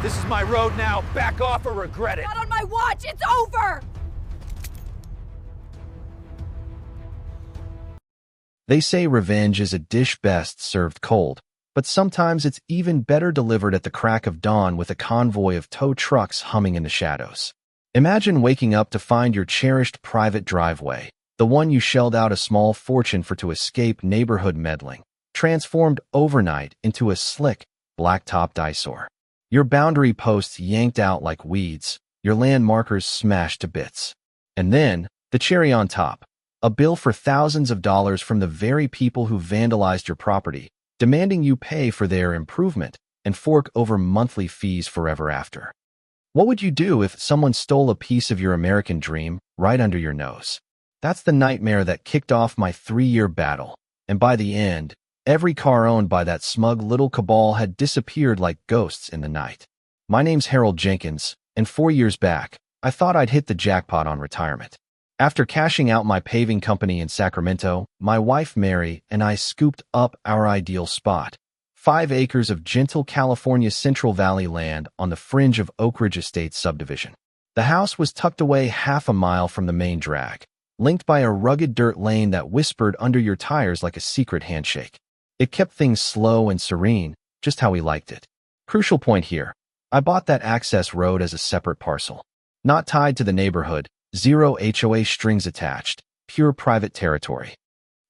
This is my road now. Back off or regret it. Not on my watch! It's over! They say revenge is a dish best served cold, but sometimes it's even better delivered at the crack of dawn with a convoy of tow trucks humming in the shadows. Imagine waking up to find your cherished private driveway, the one you shelled out a small fortune for to escape neighborhood meddling, transformed overnight into a slick, black-topped eyesore. Your boundary posts yanked out like weeds, your land markers smashed to bits. And then, the cherry on top, a bill for thousands of dollars from the very people who vandalized your property, demanding you pay for their improvement and fork over monthly fees forever after. What would you do if someone stole a piece of your American dream right under your nose? That's the nightmare that kicked off my 3-year battle, and by the end, every car owned by that smug little cabal had disappeared like ghosts in the night. My name's Harold Jenkins, and 4 years back, I thought I'd hit the jackpot on retirement. After cashing out my paving company in Sacramento, my wife Mary and I scooped up our ideal spot, 5 acres of gentle California Central Valley land on the fringe of Oak Ridge Estates subdivision. The house was tucked away half a mile from the main drag, linked by a rugged dirt lane that whispered under your tires like a secret handshake. It kept things slow and serene, just how we liked it. Crucial point here, I bought that access road as a separate parcel. Not tied to the neighborhood, 0 HOA strings attached, pure private territory.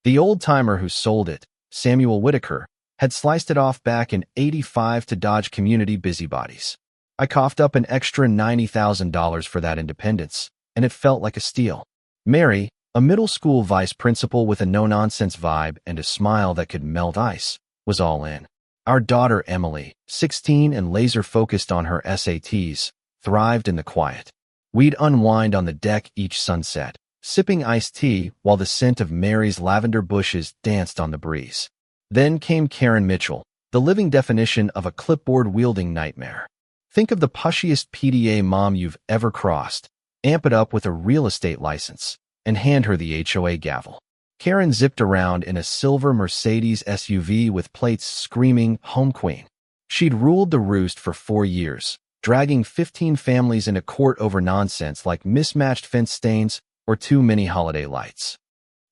The old-timer who sold it, Samuel Whitaker, had sliced it off back in '85 to dodge community busybodies. I coughed up an extra $90,000 for that independence, and it felt like a steal. Mary, a middle school vice principal with a no-nonsense vibe and a smile that could melt ice, was all in. Our daughter Emily, 16 and laser-focused on her SATs, thrived in the quiet. We'd unwind on the deck each sunset, sipping iced tea while the scent of Mary's lavender bushes danced on the breeze. Then came Karen Mitchell, the living definition of a clipboard-wielding nightmare. Think of the pushiest PDA mom you've ever crossed, amp it up with a real estate license, and hand her the HOA gavel. Karen zipped around in a silver Mercedes SUV with plates screaming, "Home Queen." She'd ruled the roost for 4 years, dragging 15 families into court over nonsense like mismatched fence stains or too many holiday lights.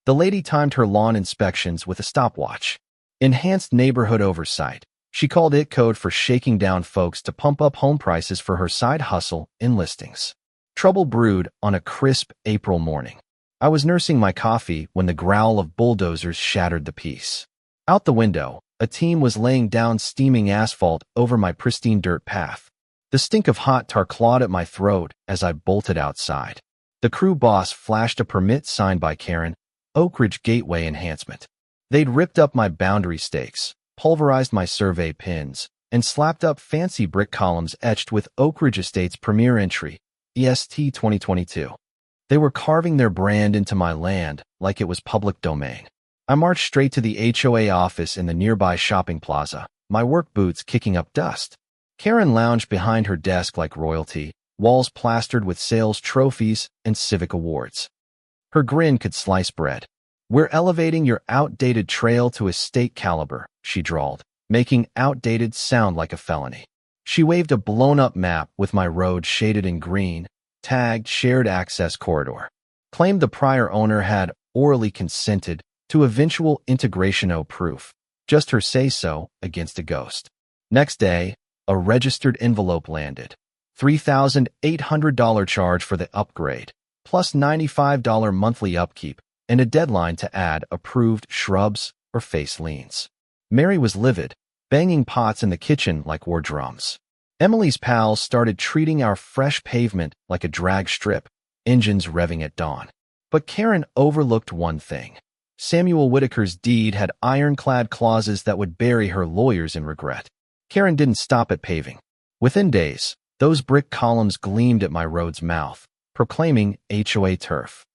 The lady timed her lawn inspections with a stopwatch. Enhanced neighborhood oversight. She called it code for shaking down folks to pump up home prices for her side hustle in listings. Trouble brewed on a crisp April morning. I was nursing my coffee when the growl of bulldozers shattered the peace. Out the window, a team was laying down steaming asphalt over my pristine dirt path. The stink of hot tar clawed at my throat as I bolted outside. The crew boss flashed a permit signed by Karen, Oak Ridge Gateway Enhancement. They'd ripped up my boundary stakes, pulverized my survey pins, and slapped up fancy brick columns etched with Oak Ridge Estates' premier entry, EST 2022. They were carving their brand into my land like it was public domain. I marched straight to the HOA office in the nearby shopping plaza, my work boots kicking up dust. Karen lounged behind her desk like royalty, walls plastered with sales trophies and civic awards. Her grin could slice bread. "We're elevating your outdated trail to estate caliber," she drawled, making outdated sound like a felony. She waved a blown-up map with my road shaded in green, tagged shared access corridor. Claimed the prior owner had orally consented to eventual integration proof, just her say-so against a ghost. Next day, a registered envelope landed. $3,800 charge for the upgrade, plus $95 monthly upkeep, and a deadline to add approved shrubs or face leans. Mary was livid, banging pots in the kitchen like war drums. Emily's pals started treating our fresh pavement like a drag strip, engines revving at dawn. But Karen overlooked one thing. Samuel Whitaker's deed had ironclad clauses that would bury her lawyers in regret. Karen didn't stop at paving. Within days, those brick columns gleamed at my road's mouth, proclaiming HOA turf.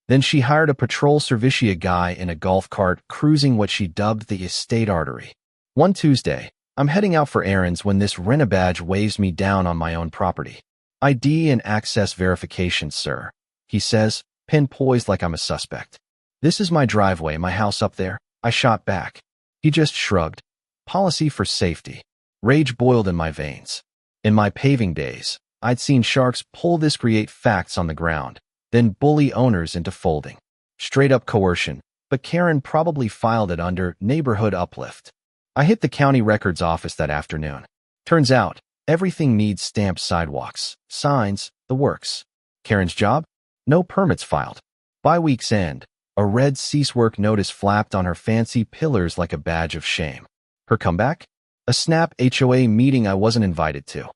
Then she hired a patrol servicia guy in a golf cart cruising what she dubbed the estate artery. One Tuesday, I'm heading out for errands when this rent-a-badge waves me down on my own property. "ID and access verification, sir," he says, pen poised like I'm a suspect. "This is my driveway, my house up there," I shot back. He just shrugged. Policy for safety. Rage boiled in my veins. In my paving days, I'd seen sharks pull this create facts on the ground, then bully owners into folding. Straight up coercion, but Karen probably filed it under neighborhood uplift. I hit the county records office that afternoon. Turns out, everything needs stamped sidewalks, signs, the works. Karen's job? No permits filed. By week's end, a red cease work notice flapped on her fancy pillars like a badge of shame. Her comeback? A snap HOA meeting I wasn't invited to.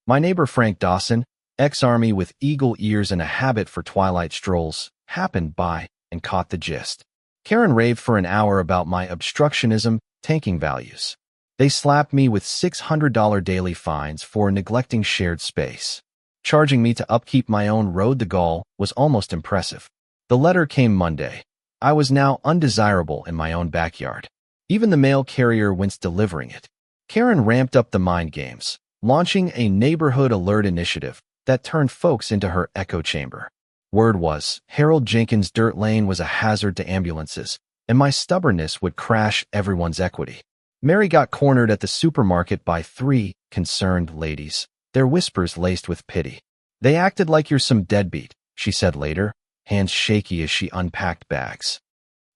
My neighbor Frank Dawson, ex-army with eagle ears and a habit for twilight strolls, happened by and caught the gist. Karen raved for an hour about my obstructionism, tanking values. They slapped me with $600 daily fines for neglecting shared space. Charging me to upkeep my own road to Gaul was almost impressive. The letter came Monday. I was now undesirable in my own backyard. Even the mail carrier winced delivering it. Karen ramped up the mind games, launching a neighborhood alert initiative that turned folks into her echo chamber. Word was, Harold Jenkins' dirt lane was a hazard to ambulances, and my stubbornness would crash everyone's equity. Mary got cornered at the supermarket by 3 concerned ladies, their whispers laced with pity. They acted like you're some deadbeat, she said later, hands shaky as she unpacked bags.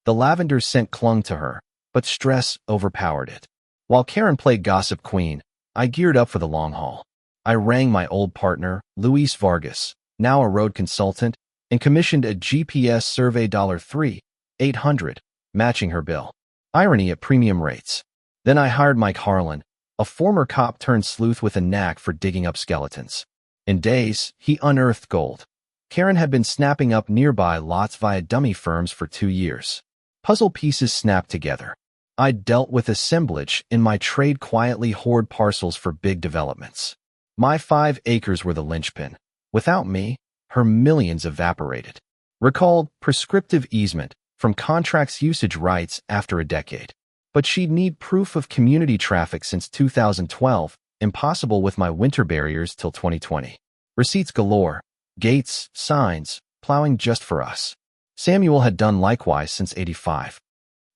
The lavender scent clung to her, but stress overpowered it. While Karen played gossip queen, I geared up for the long haul. I rang my old partner, Luis Vargas, now a road consultant, and commissioned a GPS survey $3,800, matching her bill. Irony at premium rates. Then I hired Mike Harlan, a former cop turned sleuth with a knack for digging up skeletons. In days, he unearthed gold. Karen had been snapping up nearby lots via dummy firms for 2 years. Puzzle pieces snapped together. I'd dealt with assemblage in my trade, quietly hoard parcels for big developments. My 5 acres were the linchpin. Without me, her millions evaporated. Recalled prescriptive easement from contracts usage rights after a decade. But she'd need proof of community traffic since 2012, impossible with my winter barriers till 2020. Receipts galore, gates, signs, plowing just for us. Samuel had done likewise since '85.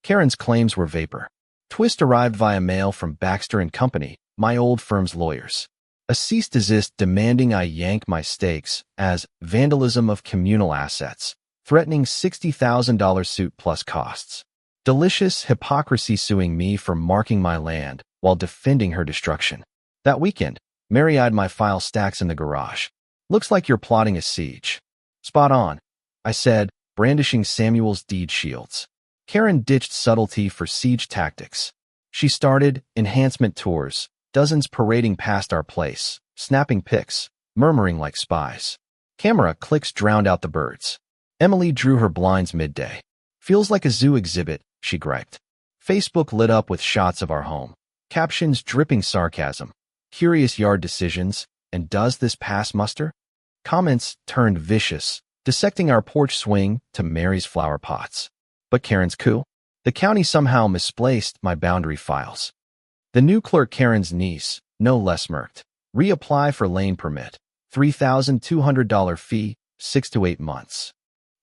Karen's claims were vapor. Twist arrived via mail from Baxter and Company, my old firm's lawyers. A cease-desist demanding I yank my stakes as vandalism of communal assets, threatening $60,000 suit plus costs. Delicious hypocrisy suing me for marking my land while defending her destruction. That weekend, Mary eyed my file stacks in the garage. Looks like you're plotting a siege. Spot on, I said, brandishing Samuel's deed shields. Karen ditched subtlety for siege tactics. She started enhancement tours, dozens parading past our place, snapping pics, murmuring like spies. Camera clicks drowned out the birds. Emily drew her blinds midday. Feels like a zoo exhibit, she griped. Facebook lit up with shots of our home. Captions dripping sarcasm. Curious yard decisions, and does this pass muster? Comments turned vicious, dissecting our porch swing to Mary's flower pots. But Karen's coup? The county somehow misplaced my boundary files. The new clerk, Karen's niece, no less smirked. Reapply for lane permit. $3,200 fee, 6 to 8 months.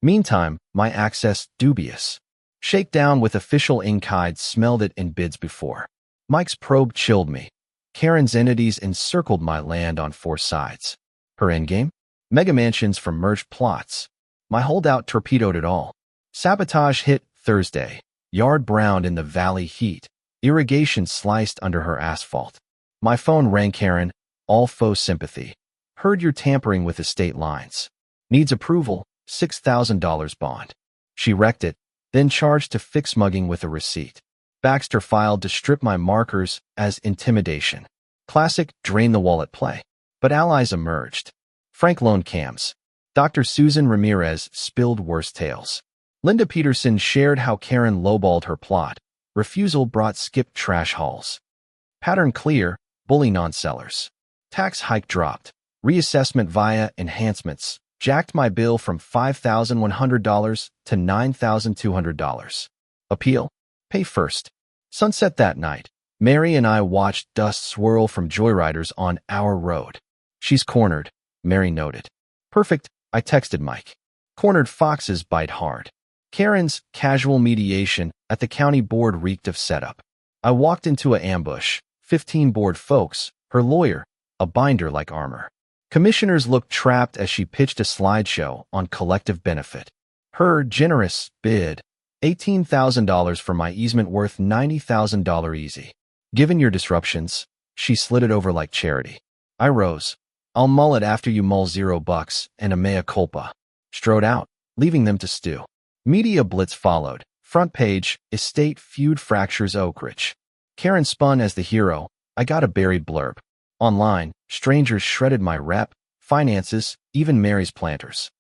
Meantime, my access dubious. Shakedown with official ink. I'd smelled it in bids before. Mike's probe chilled me. Karen's entities encircled my land on 4 sides. Her endgame? Mega mansions from merged plots. My holdout torpedoed it all. Sabotage hit Thursday. Yard browned in the valley heat. Irrigation sliced under her asphalt. My phone rang. Karen, all faux sympathy. Heard you're tampering with estate lines. Needs approval, $6,000 bond. She wrecked it, then charged to fix mugging with a receipt. Baxter filed to strip my markers as intimidation. Classic drain the wallet play. But allies emerged. Frank loaned cams. Dr. Susan Ramirez spilled worse tales. Linda Peterson shared how Karen lowballed her plot. Refusal brought skipped trash hauls. Pattern clear, bully non-sellers. Tax hike dropped. Reassessment via enhancements. Jacked my bill from $5,100 to $9,200. Appeal? Pay first. Sunset that night. Mary and I watched dust swirl from joyriders on our road. She's cornered, Mary noted. Perfect, I texted Mike. Cornered foxes bite hard. Karen's casual mediation at the county board reeked of setup. I walked into an ambush, 15 bored folks, her lawyer, a binder like armor. Commissioners looked trapped as she pitched a slideshow on collective benefit. Her generous bid, $18,000 for my easement worth $90,000 easy. Given your disruptions, she slid it over like charity. I rose. I'll mull it after you mull $0 and a mea culpa. Strode out, leaving them to stew. Media blitz followed. Front page, estate feud fractures Oak Ridge. Karen spun as the hero. I got a buried blurb. Online, strangers shredded my rep, finances, even Mary's planters.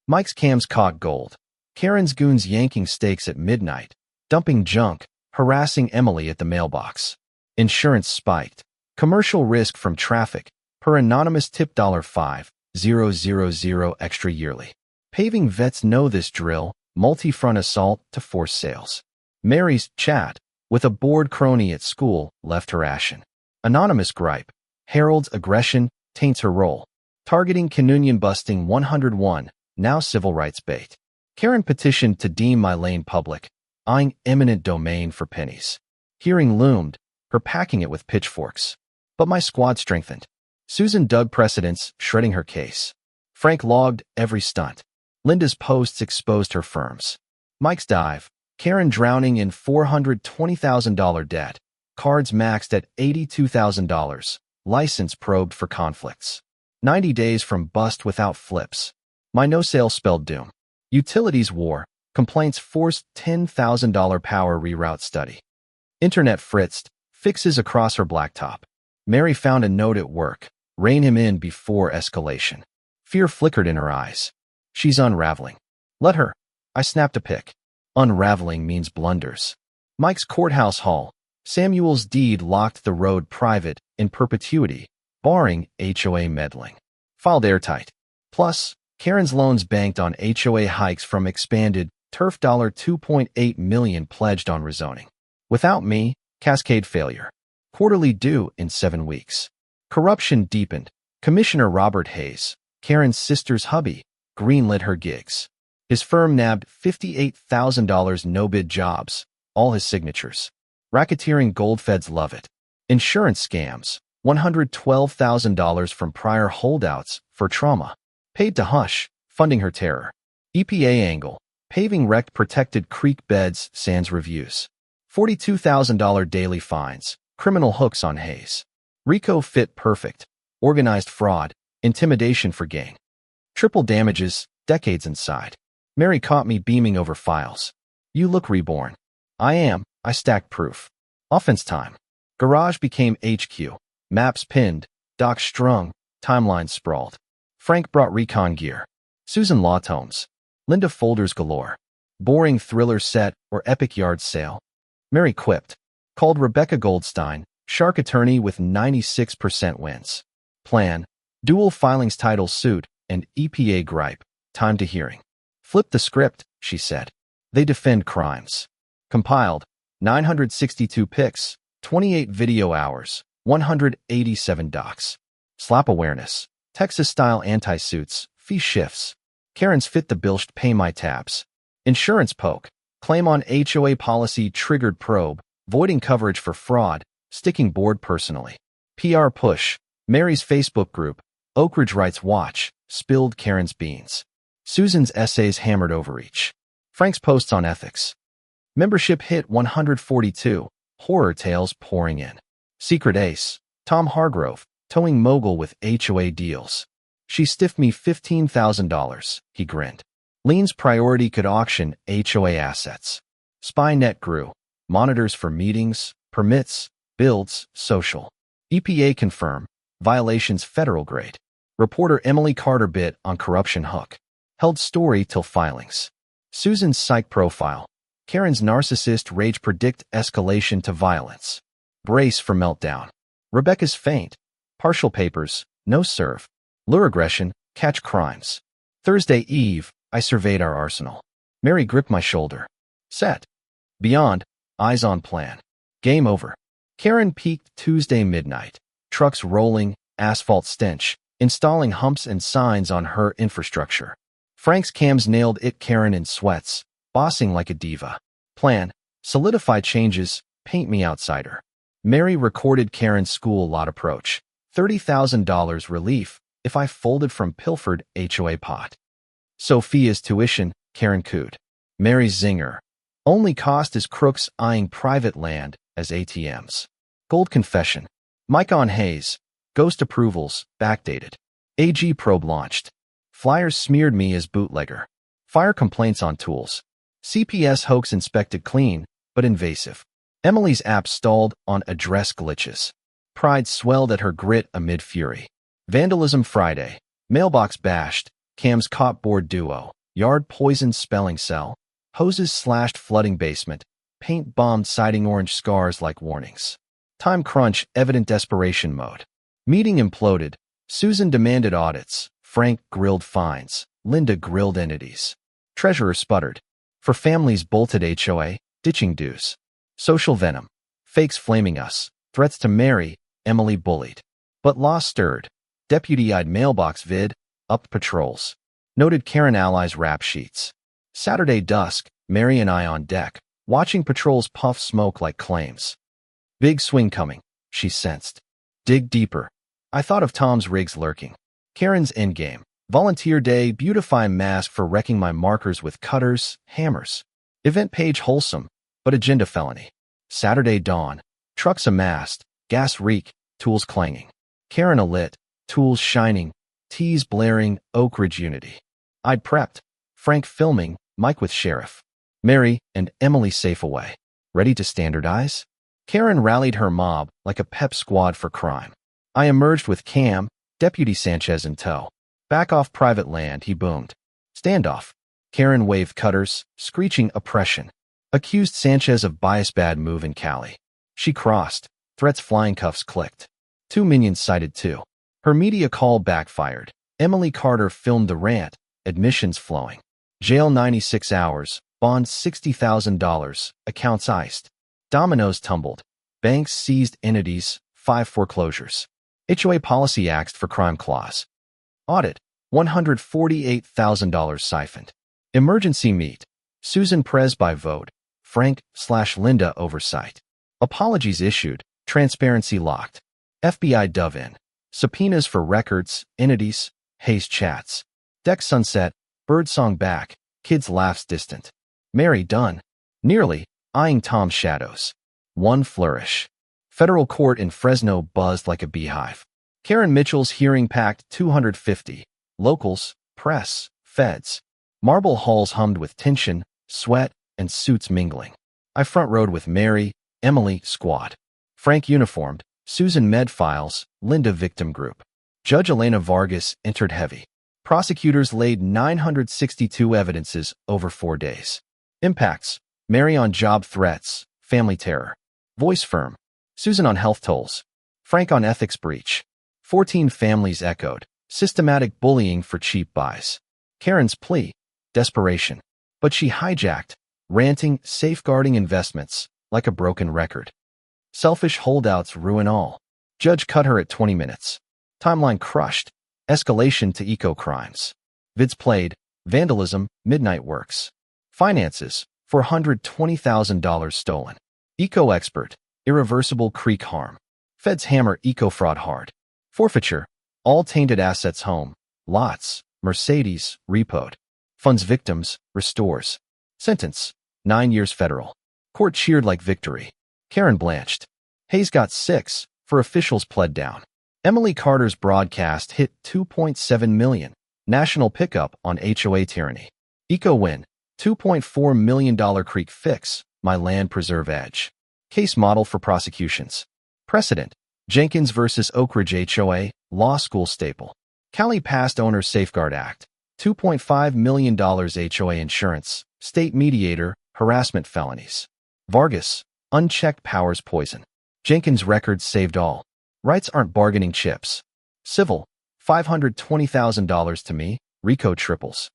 Mike's cams caught gold. Karen's goons yanking stakes at midnight, dumping junk, harassing Emily at the mailbox. Insurance spiked. Commercial risk from traffic, per anonymous tip $5,000 extra yearly. Paving vets know this drill, multi-front assault to force sales. Mary's chat, with a bored crony at school, left her ashen. Anonymous gripe. Harold's aggression taints her role. Targeting communion busting 101, now civil rights bait. Karen petitioned to deem my lane public, eyeing eminent domain for pennies. Hearing loomed, her packing it with pitchforks. But my squad strengthened. Susan dug precedents, shredding her case. Frank logged every stunt. Linda's posts exposed her firms. Mike's dive. Karen drowning in $420,000 debt. Cards maxed at $82,000. License probed for conflicts. 90 days from bust without flips. My no-sale spelled doom. Utilities war. Complaints forced $10,000 power reroute study. Internet fritzed. Fixes across her blacktop. Mary found a note at work. Rein him in before escalation. Fear flickered in her eyes. She's unraveling. Let her. I snapped a pic. Unraveling means blunders. Mike's courthouse hall. Samuel's deed locked the road private in perpetuity, barring HOA meddling. Filed airtight. Plus, Karen's loans banked on HOA hikes from expanded turf $2.8 million pledged on rezoning. Without me, cascade failure. Quarterly due in 7 weeks. Corruption deepened. Commissioner Robert Hayes, Karen's sister's hubby, greenlit her gigs. His firm nabbed $58,000 no-bid jobs, all his signatures. Racketeering goldfeds love it. Insurance scams, $112,000 from prior holdouts for trauma. Paid to hush, funding her terror. EPA angle, paving wrecked protected creek beds sans reviews. $42,000 daily fines, criminal hooks on Hayes. RICO fit perfect, organized fraud, intimidation for gain. Triple damages, decades inside. Mary caught me beaming over files. You look reborn. I am. I stacked proof. Offense time. Garage became HQ. Maps pinned. Docs strung. Timelines sprawled. Frank brought recon gear. Susan law tomes. Linda folders galore. Boring thriller set or epic yard sale. Mary quipped. Called Rebecca Goldstein, shark attorney with 96% wins. Plan. Dual filings title suit and EPA gripe. Time to hearing. Flip the script, she said. They defend crimes. Compiled. 962 pics, 28 video hours, 187 docs. Slap awareness. Texas-style anti-suits, fee shifts. Karen's fit the bilsht pay my tabs. Insurance poke. Claim on HOA policy triggered probe, voiding coverage for fraud, sticking board personally. PR push. Mary's Facebook group, Oak Ridge Rights Watch, spilled Karen's beans. Susan's essays hammered overreach. Frank's posts on ethics. Membership hit 142, horror tales pouring in. Secret ace, Tom Hargrove, towing mogul with HOA deals. She stiffed me $15,000, he grinned. Lean's priority could auction HOA assets. SpyNet grew. Monitors for meetings, permits, builds, social. EPA confirm. Violations federal grade. Reporter Emily Carter bit on corruption hook. Held story till filings. Susan's psych profile. Karen's narcissist rage predict escalation to violence. Brace for meltdown. Rebecca's faint. Partial papers, no serve. Lure aggression, catch crimes. Thursday eve, I surveyed our arsenal. Mary gripped my shoulder. Set. Beyond, eyes on plan. Game over. Karen peaked Tuesday midnight. Trucks rolling, asphalt stench, installing humps and signs on her infrastructure. Frank's cams nailed it. Karen in sweats, bossing like a diva. Plan, solidify changes, paint me outsider. Mary recorded Karen's school lot approach. $30,000 relief if I folded from pilfered HOA pot. Sophia's tuition, Karen cooed. Mary's zinger. Only cost is crooks eyeing private land as ATMs. Gold confession. Mike on Hayes. Ghost approvals, backdated. AG probe launched. Flyers smeared me as bootlegger. Fire complaints on tools. CPS hoax inspected clean, but invasive. Emily's app stalled on address glitches. Pride swelled at her grit amid fury. Vandalism Friday. Mailbox bashed. Cam's caught board duo. Yard poisoned spelling cell. Hoses slashed flooding basement. Paint bombed siding orange scars like warnings. Time crunch evident desperation mode. Meeting imploded. Susan demanded audits. Frank grilled fines. Linda grilled entities. Treasurer sputtered. For families bolted HOA, ditching dues. Social venom. Fakes flaming us. Threats to marry. Emily bullied. But law stirred. Deputy-eyed mailbox vid. Upped patrols. Noted Karen allies rap sheets. Saturday dusk. Mary and I on deck, watching patrols puff smoke like claims. Big swing coming, she sensed. Dig deeper. I thought of Tom's rigs lurking. Karen's endgame. Volunteer day, beautify mask for wrecking my markers with cutters, hammers. Event page wholesome, but agenda felony. Saturday dawn. Trucks amassed, gas reek, tools clanging. Karen alit, tools shining, teas blaring, Oak Ridge unity. I'd prepped. Frank filming, Mike with sheriff. Mary and Emily safe away. Ready to standardize? Karen rallied her mob like a pep squad for crime. I emerged with Cam, Deputy Sanchez in tow. Back off private land, he boomed. Standoff. Karen waved cutters, screeching oppression. Accused Sanchez of bias bad move in Cali. She crossed. Threats flying cuffs clicked. 2 minions cited too. Her media call backfired. Emily Carter filmed the rant, admissions flowing. Jail 96 hours, bond $60,000, accounts iced. Dominoes tumbled. Banks seized entities, 5 foreclosures. HOA policy axed for crime clause. Audit, $148,000 siphoned. Emergency meet. Susan Prez by vote. Frank/Linda oversight. Apologies issued. Transparency locked. FBI dove in. Subpoenas for records, entities, Hayes chats. Deck sunset. Birdsong back. Kids laughs distant. Mary done. Nearly. Eyeing Tom's shadows. One flourish. Federal court in Fresno buzzed like a beehive. Karen Mitchell's hearing packed 250. Locals, press, feds. Marble halls hummed with tension, sweat, and suits mingling. I front rowed with Mary, Emily, squad. Frank uniformed, Susan med files, Linda victim group. Judge Elena Vargas entered heavy. Prosecutors laid 962 evidences over 4 days. Impacts. Mary on job threats, family terror. Voice firm. Susan on health tolls. Frank on ethics breach. 14 families echoed. Systematic bullying for cheap buys. Karen's plea. Desperation. But she hijacked, ranting, safeguarding investments, like a broken record. Selfish holdouts ruin all. Judge cut her at 20 minutes. Timeline crushed. Escalation to eco-crimes. Vids played. Vandalism, midnight works. Finances, $420,000 stolen. Eco-expert, irreversible creek harm. Feds hammer eco-fraud hard. Forfeiture, all tainted assets home. Lots, Mercedes, repoed. Funds victims, restores. Sentence, 9 years federal. Court cheered like victory. Karen blanched. Hayes got 6, for officials pled down. Emily Carter's broadcast hit 2.7 million. National pickup on HOA tyranny. Eco win, $2.4 million creek fix, my land preserve edge. Case model for prosecutions. Precedent, Jenkins versus Oak Ridge HOA, law school staple. Cali Past Owners Safeguard Act, $2.5 million HOA insurance, state mediator, harassment felonies. Vargas, unchecked powers poison. Jenkins records saved all. Rights aren't bargaining chips. Civil, $520,000 to me, RICO triples.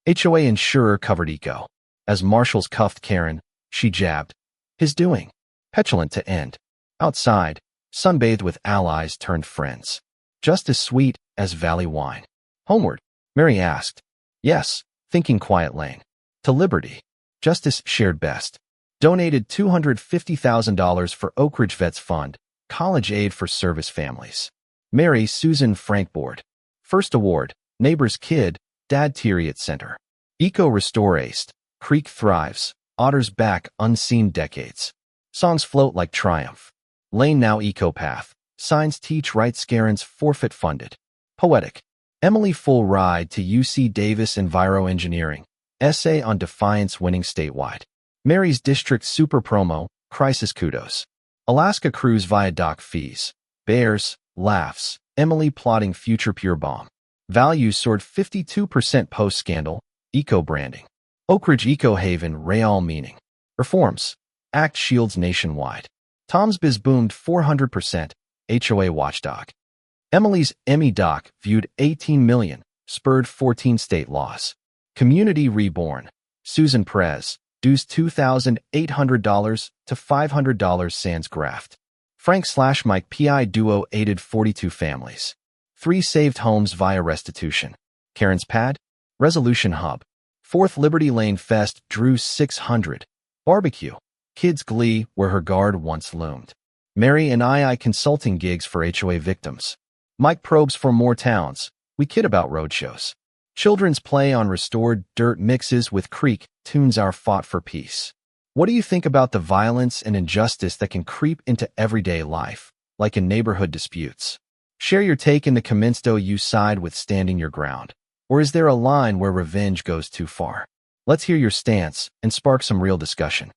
HOA insurer covered eco. As marshals cuffed Karen, she jabbed. His doing. Petulant to end. Outside, sunbathed with allies turned friends. Just as sweet as valley wine. Homeward, Mary asked. Yes, thinking quiet lane. To liberty. Justice shared best. Donated $250,000 for Oak Ridge Vets Fund, college aid for service families. Mary Susan Frank Board. First award, Neighbor's Kid, Dad Tyriot Center. Eco Restore Aced. Creek Thrives. Otters Back Unseen Decades. Songs Float Like Triumph. Lane Now Eco Path. Signs Teach Right Scarens Forfeit Funded. Poetic. Emily Full Ride to UC Davis Enviro Engineering. Essay on Defiance Winning Statewide. Mary's District Super Promo. Crisis Kudos. Alaska Cruise via Dock Fees. Bears. Laughs. Emily Plotting Future Pure Bomb. Values soared 52% post-scandal. Eco-branding. Oak Ridge Eco Haven Real Meaning. Reforms. Act Shields Nationwide. Tom's Biz boomed 400%. HOA Watchdog. Emily's Emmy Doc viewed 18 million. Spurred 14 state laws. Community Reborn. Susan Perez. Dues $2,800 to $500 sans graft. Frank/Mike PI duo aided 42 families. 3 saved homes via restitution. Karen's Pad. Resolution Hub. 4th Liberty Lane Fest drew 600. Barbecue. Kids Glee where her guard once loomed. Mary and I consulting gigs for HOA victims. Mike probes for more towns. We kid about roadshows. Children's play on restored dirt mixes with Creek tunes our fought for peace. What do you think about the violence and injustice that can creep into everyday life, like in neighborhood disputes? Share your take in the comments. Do you side with standing your ground? Or is there a line where revenge goes too far? Let's hear your stance and spark some real discussion.